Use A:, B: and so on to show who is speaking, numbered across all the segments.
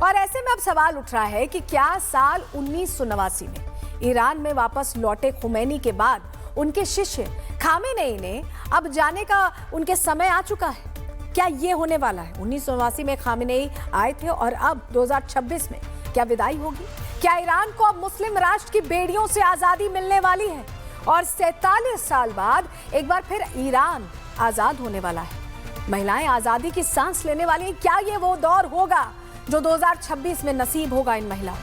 A: और ऐसे में अब सवाल उठ रहा है कि क्या साल 1989 में ईरान में वापस लौटे खुमैनी के बाद उनके शिष्य खामेनेई ने अब जाने का उनके समय आ चुका है? क्या ये होने वाला है? 1989 में खामेनेई आए थे और अब 2026 में क्या विदाई होगी? क्या ईरान को अब मुस्लिम राष्ट्र की बेड़ियों से आजादी मिलने वाली है और 47 साल बाद एक बार फिर ईरान आजाद होने वाला है? महिलाएं आजादी की सांस लेने वाली हैं। क्या ये वो दौर होगा जो 2026 में नसीब होगा इन महिलाओं?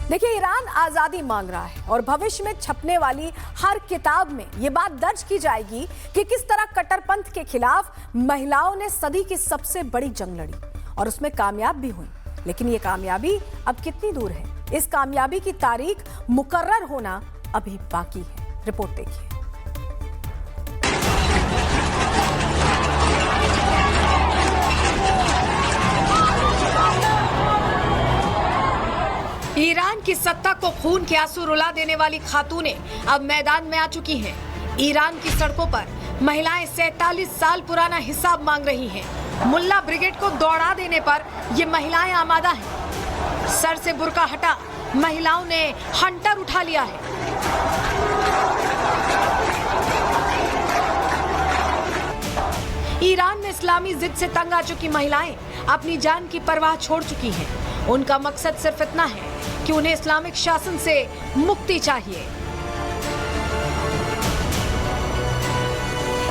A: देखिए, ईरान आजादी मांग रहा है और भविष्य में छपने वाली हर किताब में यह बात दर्ज की जाएगी कि किस तरह कट्टरपंथ के खिलाफ महिलाओं ने सदी की सबसे बड़ी जंग लड़ी और उसमें कामयाब भी हुई। लेकिन ये कामयाबी अब कितनी दूर है? इस कामयाबी की तारीख मुकर्रर होना अभी बाकी है। रिपोर्ट देखिए। ईरान की सत्ता को खून के आंसू रुला देने वाली खातूनें अब मैदान में आ चुकी हैं। ईरान की सड़कों पर महिलाएं 47 साल पुराना हिसाब मांग रही हैं। मुल्ला ब्रिगेड को दौड़ा देने पर ये महिलाएं आमादा हैं। सर से बुर्का हटा, महिलाओं ने हंटर उठा लिया है। ईरान में इस्लामी जिद से तंग आ चुकी महिलाएं अपनी जान की परवाह छोड़ चुकी हैं। उनका मकसद सिर्फ इतना है कि उन्हें इस्लामिक शासन से मुक्ति चाहिए।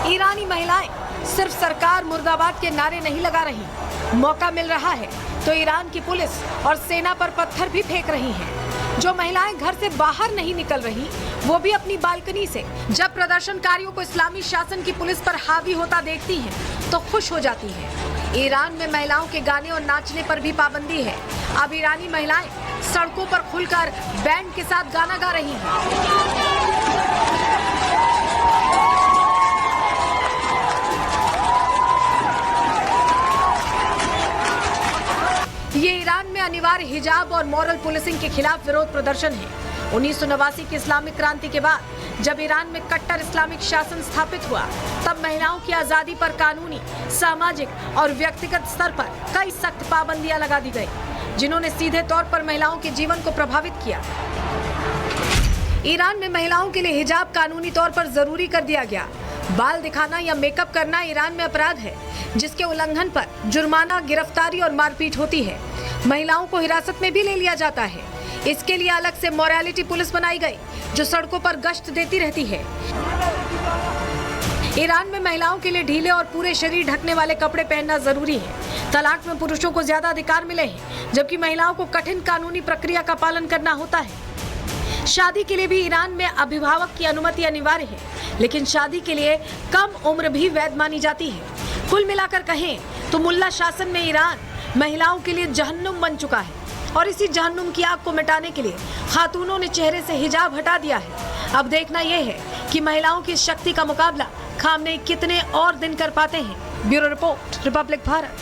A: ईरानी महिलाएं सिर्फ सरकार मुर्दाबाद के नारे नहीं लगा रही। मौका मिल रहा है तो ईरान की पुलिस और सेना पर पत्थर भी फेंक रही हैं। जो महिलाएं घर से बाहर नहीं निकल रही, वो भी अपनी बालकनी से जब प्रदर्शनकारियों को इस्लामी शासन की पुलिस पर हावी होता देखती हैं, तो खुश हो जाती हैं। ईरान में महिलाओं के गाने और नाचने पर भी पाबंदी है। अब ईरानी महिलाएं सड़कों पर खुलकर बैंड के साथ गाना गा रही हैं। ये ईरान में अनिवार्य हिजाब और मॉरल पुलिसिंग के खिलाफ विरोध प्रदर्शन है। 1989 की इस्लामिक क्रांति के बाद जब ईरान में कट्टर इस्लामिक शासन स्थापित हुआ, तब महिलाओं की आजादी पर कानूनी, सामाजिक और व्यक्तिगत स्तर पर कई सख्त पाबंदियां लगा दी गई, जिन्होंने सीधे तौर पर महिलाओं के जीवन को प्रभावित किया। ईरान में महिलाओं के लिए हिजाब कानूनी तौर पर जरूरी कर दिया गया। बाल दिखाना या मेकअप करना ईरान में अपराध है, जिसके उल्लंघन पर जुर्माना, गिरफ्तारी और मारपीट होती है। महिलाओं को हिरासत में भी ले लिया जाता है। इसके लिए अलग से मोरालिटी पुलिस बनाई गई, जो सड़कों पर गश्त देती रहती है। ईरान में महिलाओं के लिए ढीले और पूरे शरीर ढकने वाले कपड़े पहनना जरूरी है। तलाक में पुरुषों को ज्यादा अधिकार मिले हैं, जबकि महिलाओं को कठिन कानूनी प्रक्रिया का पालन करना होता है। शादी के लिए भी ईरान में अभिभावक की अनुमति अनिवार्य है, लेकिन शादी के लिए कम उम्र भी वैध मानी जाती है। कुल मिलाकर कहें तो मुल्ला शासन में ईरान महिलाओं के लिए जहन्नुम बन चुका है और इसी जहन्नुम की आग को मिटाने के लिए खातूनों ने चेहरे से हिजाब हटा दिया है। अब देखना यह है कि महिलाओं की शक्ति का मुकाबला खामनेई कितने और दिन कर पाते हैं। Bureau report, Republic Bharat.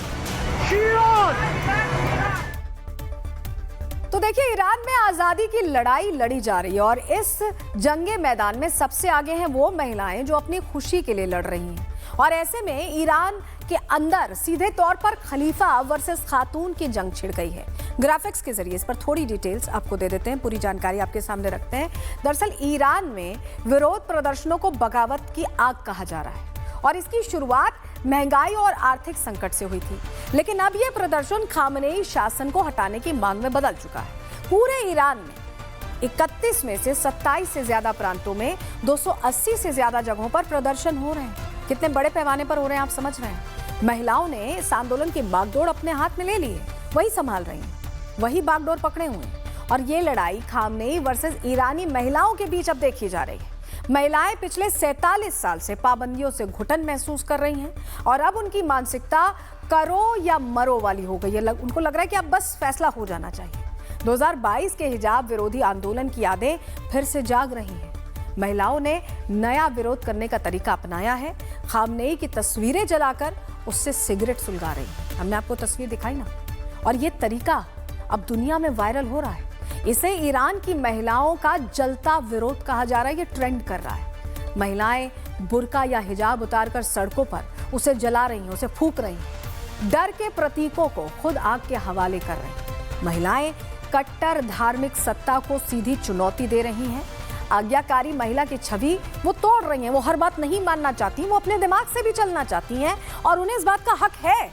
A: तो देखिए, ईरान में आजादी की लड़ाई लड़ी जा रही है और इस जंगे मैदान में सबसे आगे हैं वो महिलाएं जो अपनी खुशी के लिए लड़ रही हैं। और ऐसे में ईरान के अंदर सीधे तौर पर खलीफा वर्सेस खातून की जंग छिड़ गई है। ग्राफिक्स के जरिए इस पर थोड़ी डिटेल्स आपको दे देते हैं, पूरी जानकारी आपके सामने रखते हैं। दरअसल ईरान में विरोध प्रदर्शनों को बगावत की आग कहा जा रहा है और इसकी शुरुआत महंगाई और आर्थिक संकट से हुई थी, लेकिन अब यह प्रदर्शन खामेनेई शासन को हटाने की मांग में बदल चुका है। पूरे ईरान में 31 में से 27 से ज्यादा प्रांतों में 280 से ज्यादा जगहों पर प्रदर्शन हो रहे हैं। कितने बड़े पैमाने पर हो रहे हैं, आप समझ रहे हैं। महिलाओं ने इस आंदोलन की बागडोर अपने हाथ में ले ली है, वही संभाल रही हैं, वही बागडोर पकड़े हुए हैं। और ये लड़ाई खामनेई वर्सेस ईरानी महिलाओं के बीच अब देखी जा रही है। महिलाएं पिछले 47 साल से पाबंदियों से घुटन महसूस कर रही हैं और अब उनकी मानसिकता करो या मरो वाली हो गई है। उनको लग रहा है कि अब बस फैसला हो जाना चाहिए। 2022 के हिजाब विरोधी आंदोलन की यादें फिर से जाग रही हैं। महिलाओं ने नया विरोध करने का तरीका अपनाया है। खामनेई की तस्वीरें जलाकर उससे सिगरेट सुलगा रही हैं। हमने आपको तस्वीर दिखाई ना, और ये तरीका अब दुनिया में वायरल हो रहा है। इसे ईरान की महिलाओं का जलता विरोध कहा जा रहा है। ये ट्रेंड कर रहा है। महिलाएं बुर्का या हिजाब उतारकर सड़कों पर उसे जला रही हैं, उसे फूंक रही हैं। डर के प्रतीकों को खुद आग के हवाले कर रहे हैं। महिलाएं कट्टर धार्मिक सत्ता को सीधी चुनौती दे रही हैं। आज्ञाकारी महिला की छवि वो तोड़ रही हैं। वो हर बात नहीं मानना चाहती, वो अपने दिमाग से भी चलना चाहती हैं और उन्हें इस बात का हक है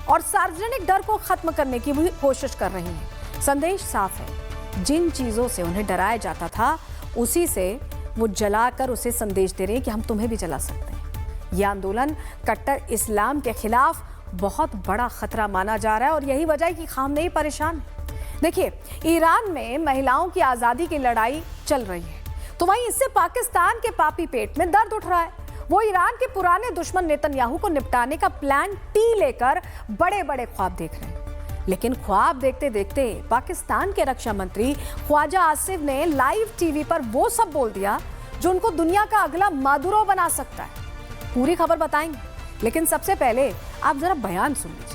A: और सार्वजनिक डर को खत्म करने की भी कोशिश कर रही हैं। संदेश साफ है, जिन चीजों से उन्हें डराया जाता था उसी से वो जलाकर उसे संदेश दे रही हैं कि हम तुम्हें भी जला सकते हैं। यह आंदोलन कट्टर इस्लाम के खिलाफ बहुत बड़ा खतरा माना जा रहा है और यही वजह है कि खामनेई परेशान है। देखिए, ईरान में महिलाओं की आजादी की लड़ाई चल रही है, तो वहीं इससे पाकिस्तान के पापी पेट में दर्द उठ रहा है। वो ईरान के पुराने दुश्मन नेतन्याहू को निपटाने का प्लान टी लेकर बड़े बड़े ख्वाब देख रहे हैं। लेकिन ख्वाब देखते देखते पाकिस्तान के रक्षा मंत्री ख्वाजा आसिफ ने लाइव टीवी पर वो सब बोल दिया जो उनको दुनिया का अगला मादुरो बना सकता है। पूरी खबर बताएंगे, लेकिन सबसे पहले आप जरा बयान सुनिए।